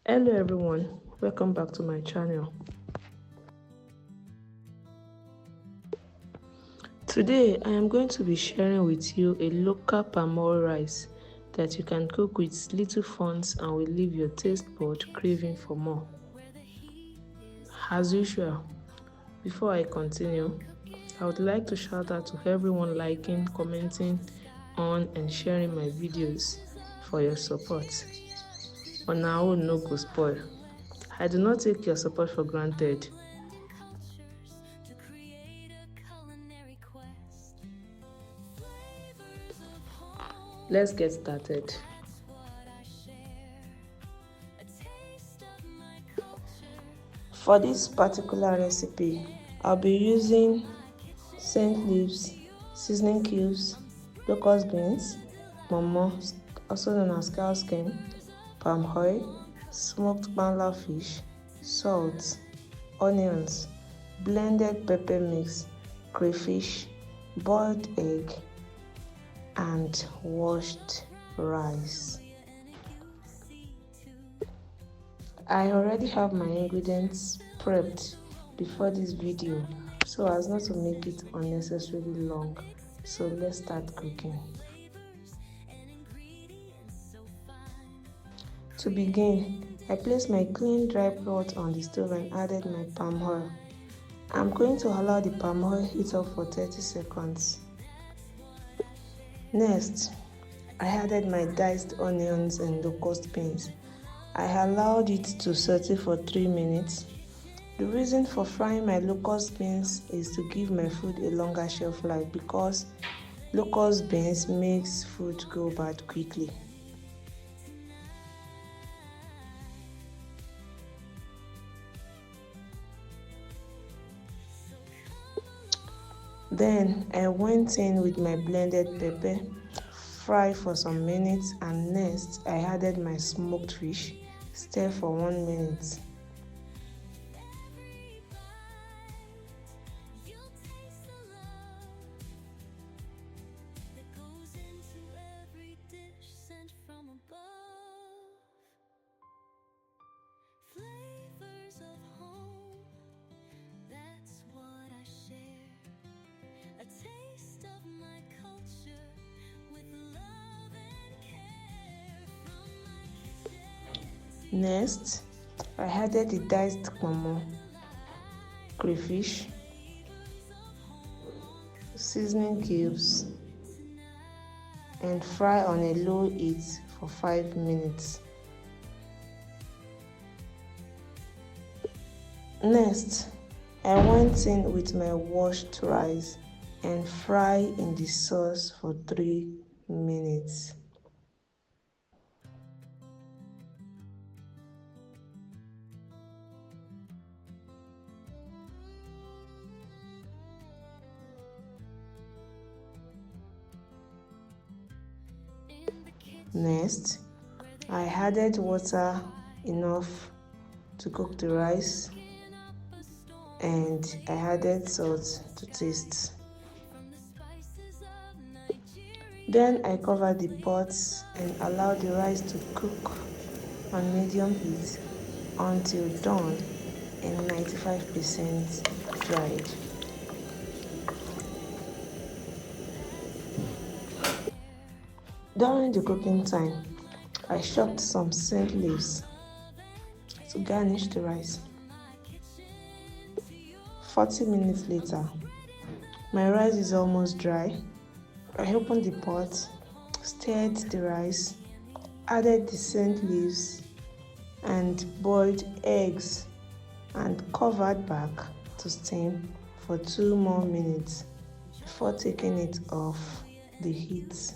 Hello everyone, welcome back to my channel. Today I am going to be sharing with you a local palmoil rice that you can cook with little funds and will leave your taste bud craving for more. As usual, before I continue, I would like to shout out to everyone liking, commenting on and sharing my videos for your support. On our own no go spoil. I do not take your support for granted. Let's get started. For this particular recipe, I'll be using scent leaves, seasoning cubes, locust beans, momo, also known as cow skin, palm oil, smoked banla fish, salt, onions, blended pepper mix, crayfish, boiled egg, and washed rice. I already have my ingredients prepped before this video so as not to make it unnecessarily long. So let's start cooking. To begin, I placed my clean dry pot on the stove and added my palm oil. I'm going to allow the palm oil heat up for 30 seconds. Next, I added my diced onions and locust beans. I allowed it to saute for 3 minutes. The reason for frying my locust beans is to give my food a longer shelf life because locust beans makes food go bad quickly. Then I went in with my blended pepper, fry for some minutes, and next I added my smoked fish, stir for 1 minute. Next, I added the diced momo, crayfish, seasoning cubes, and fry on a low heat for 5 minutes. Next, I went in with my washed rice and fry in the sauce for 3 minutes. Next, I added water enough to cook the rice and I added salt to taste. Then I covered the pot and allowed the rice to cook on medium heat until done and 95% dried. During the cooking time, I chopped some scent leaves to garnish the rice. 40 minutes later, my rice is almost dry. I opened the pot, stirred the rice, added the scent leaves and boiled eggs and covered back to steam for 2 more minutes before taking it off the heat.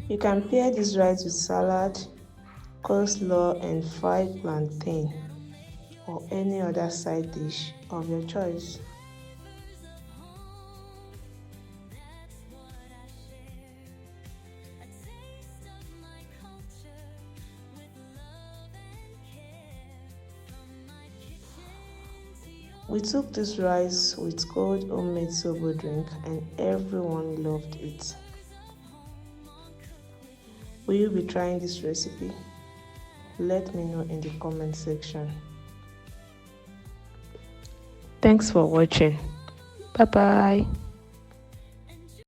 You can pair this rice with salad, coleslaw, and fried plantain or any other side dish of your choice. We took this rice with cold homemade sobo drink and everyone loved it. Will you be trying this recipe? Let me know in the comment section. Thanks for watching. Bye bye.